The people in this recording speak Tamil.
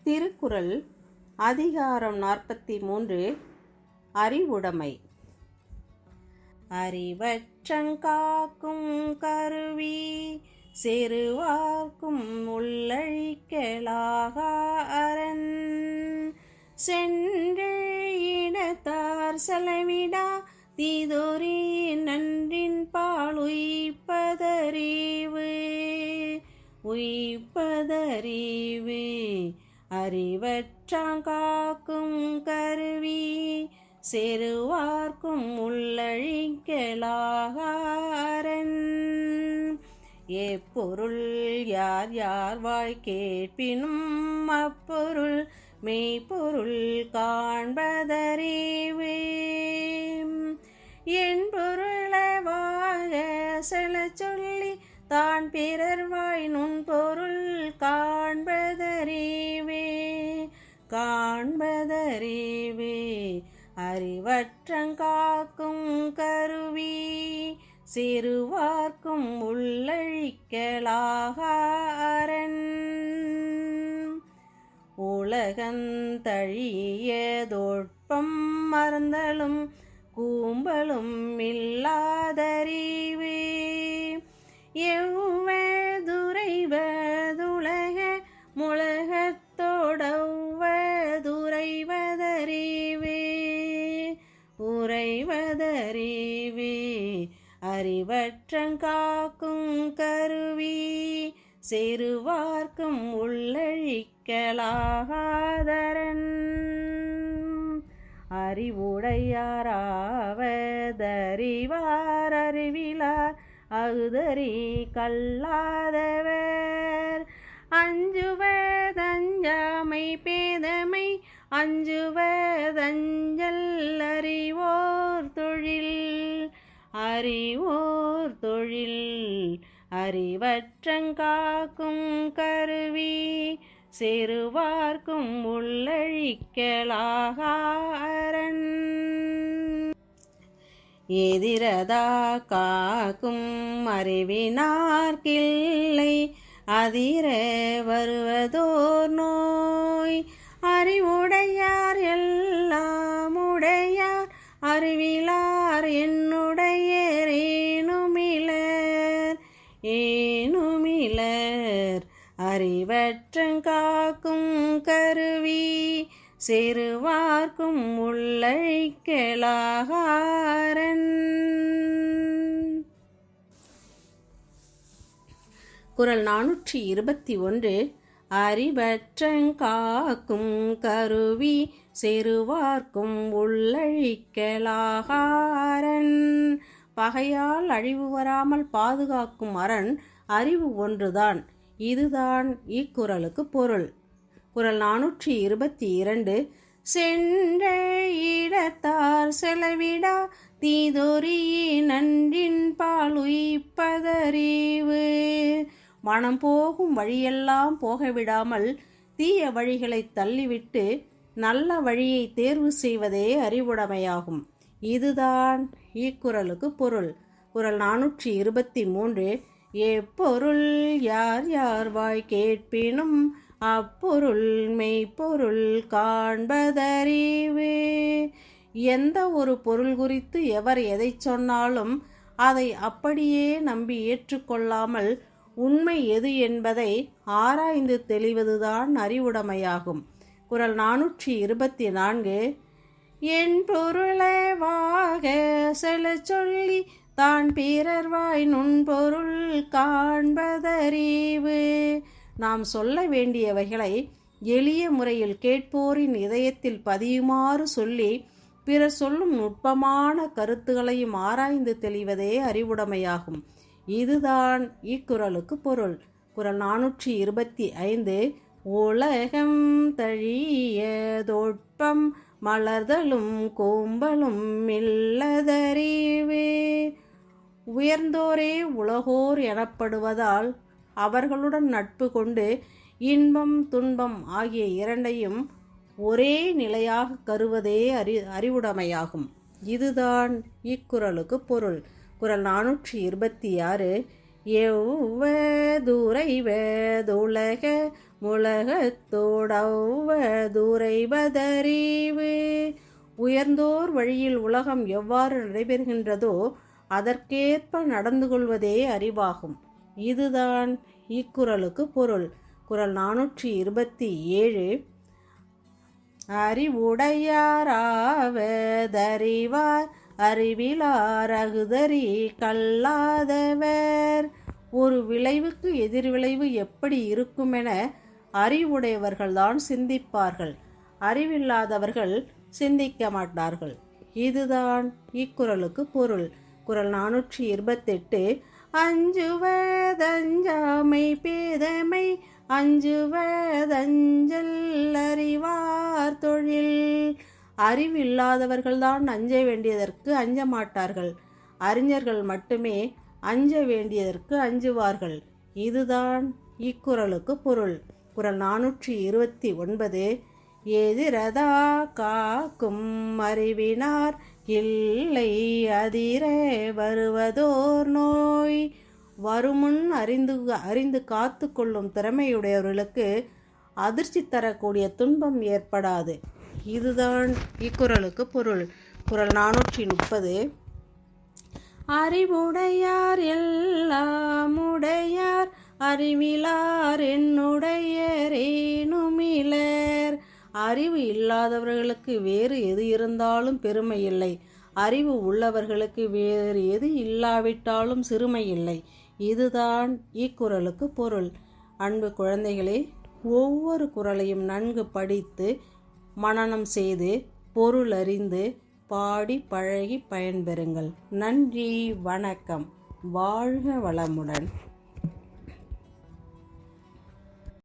திருக்குறள் அதிகாரம் 43 அறிவுடைமை. அறிவற்றங்காக்கும் கருவி செருவார்க்கும் உள்ளழிக்கலாகா அரண் சென்று இனத்தார் செலவிடா தீதொரி நன்றின் பால் உய்ப்பதறிவு அறிவற்றாங்காக்கும் கருவி செருவார்க்கும் உள்ளழிக்கலாகா அரண் எப்பொருள் யார் யார் வாய் கேட்பினும் அப்பொருள் மெய்ப்பொருள் காண்பதறிவு என் பொருளவாக செல சொல்லி தான் பிறர் வாய் நுண் பொருள் காண்பதறிவே அறிவற்றங்காக்கும் கருவி சிறுவார்க்கும் உள்ளழிக்கலாகா அரண் உலகந்தழியதொட்பம் மறந்தலும் கூம்பலும் இல்லாதறிவு எவ்வுவதுரைவதுலக உறைவதறிவே அறிவற்றங்காக்கும் கருவி செருவார்க்கும் உள்ளழிக்கலாகாதரன் அறிவுடையாராவதறிவார் அறிவிலார் அகுதறி கல்லாதவர் அஞ்சுவதஞ்சாமை பேதமை அஞ்சுவதஞ்சல் அறிவோர் தொழில் அறிவற்றங்காக்கும் கருவி செருவார்க்கும் உள்ளழிக்கலாகா அரண் எதிரதா காக்கும் அறிவினார்க்கில்லை அதிர வருவதோர் நோய் அறிவுடையார் எல்லாம் உடையார் அறிவிலார் ஏனுமிலர் அறிவற்றங்காக்கும் கருவி செருவார்க்கும் உள்ளழிக்கலாகா அரண். குறள் 421. அறிவற்றங்காக்கும் கருவி செருவார்க்கும் உள்ளழிக்கலாகா அரண். பகையால் அழிவு வராமல் பாதுகாக்கும் அரண் அறிவு ஒன்றுதான். இதுதான் இக்குறளுக்கு பொருள். குறள் 422. சென்ற இடத்தார் செலவிடா தீதொரி நன்றின் பால் உய்ப்பதறிவு. மனம் போகும் வழியெல்லாம் போகவிடாமல் தீய வழிகளை தள்ளிவிட்டு நல்ல வழியை தேர்வு செய்வதே அறிவுடைமையாகும். இதுதான் இக்குறளுக்கு பொருள். குறள் 423. எப்பொருள் யார் யார் வாய் கேட்பினும் அப்பொருள் மெய்ப்பொருள் காண்பதறிவு. எந்த ஒரு பொருள் குறித்து எவர் எதை சொன்னாலும் அதை அப்படியே நம்பி ஏற்றுக்கொள்ளாமல் உண்மை எது என்பதை ஆராய்ந்து தெளிவதுதான் அறிவுடைமையாகும். குறள் 424. என் பொருளவாக செல சொல்லி தான் பிறர் வாய் நுண்பொருள் காண்பதறிவு. நாம் சொல்ல வேண்டியவைகளை எளிய முறையில் கேட்போரின் இதயத்தில் பதியுமாறு சொல்லி பிறர் சொல்லும் நுட்பமான கருத்துகளையும் ஆராய்ந்து தெளிவதே அறிவுடைமையாகும். இதுதான் இக்குறளுக்கு பொருள். குறள் 425. உலகம் தழியதொட்பம் மலர்தலும் கூம்பலும் இல்லதறிவு. உயர்ந்தோரே உலகோர் எனப்படுவதால் அவர்களுடன் நட்பு கொண்டு இன்பம் துன்பம் ஆகிய இரண்டையும் ஒரே நிலையாக கருவதே அறிவுடைமையாகும். இதுதான் இக்குறளுக்கு பொருள். குறள் 426. எவ்வுவதுரைவதுலக உலகத்தோடவுவதுரைவதறிவு. உயர்ந்தோர் வழியில் உலகம் எவ்வாறு நடைபெறுகின்றதோ அதற்கேற்ப நடந்து கொள்வதே அறிவாகும். இதுதான் இக்குறளுக்கு பொருள். குறள் 427. அறிவுடையாராவதறிவார் அறிவிலார் அகுதறி கல்லாதவர். ஒரு விளைவுக்கு எதிர்விளைவு எப்படி இருக்குமென அறிவுடையவர்கள்தான் சிந்திப்பார்கள், அறிவில்லாதவர்கள் சிந்திக்க மாட்டார்கள். இதுதான் இக்குறளுக்கு பொருள். குறள் 428. அஞ்சுவதஞ்சாமை பேதமை அஞ்சுவதஞ்சல் அறிவார் தொழில். அறிவில்லாதவர்கள்தான் அஞ்ச வேண்டியதற்கு அஞ்ச மாட்டார்கள், அறிஞர்கள் மட்டுமே அஞ்ச வேண்டியதற்கு அஞ்சுவார்கள். இதுதான் இக்குறளுக்கு பொருள். குறள் 429. எதிரதா காக்கும் அறிவினார் இல்லை அதிர வருவதோர் நோய். வருமுன் அறிந்து காத்து கொள்ளும் திறமையுடையவர்களுக்கு அதிர்ச்சி தரக்கூடிய துன்பம் ஏற்படாது. இதுதான் இக்குறளுக்கு பொருள். குறள் 430. அறிவுடையார் எல்லாமுடையார் அறிவிலார் என்னுடையரேனுமிலர். அறிவு இல்லாதவர்களுக்கு வேறு எது இருந்தாலும் பெருமை இல்லை, அறிவு உள்ளவர்களுக்கு வேறு எது இல்லாவிட்டாலும் சிறுமை இல்லை. இதுதான் இக்குறளுக்கு பொருள். அன்பு குழந்தைகளே, ஒவ்வொரு குறளையும் நன்கு படித்து மனனம் செய்து பொருள் அறிந்து பாடி பழகி பயன்பெறுங்கள். நன்றி, வணக்கம். வாழ்க வளமுடன்.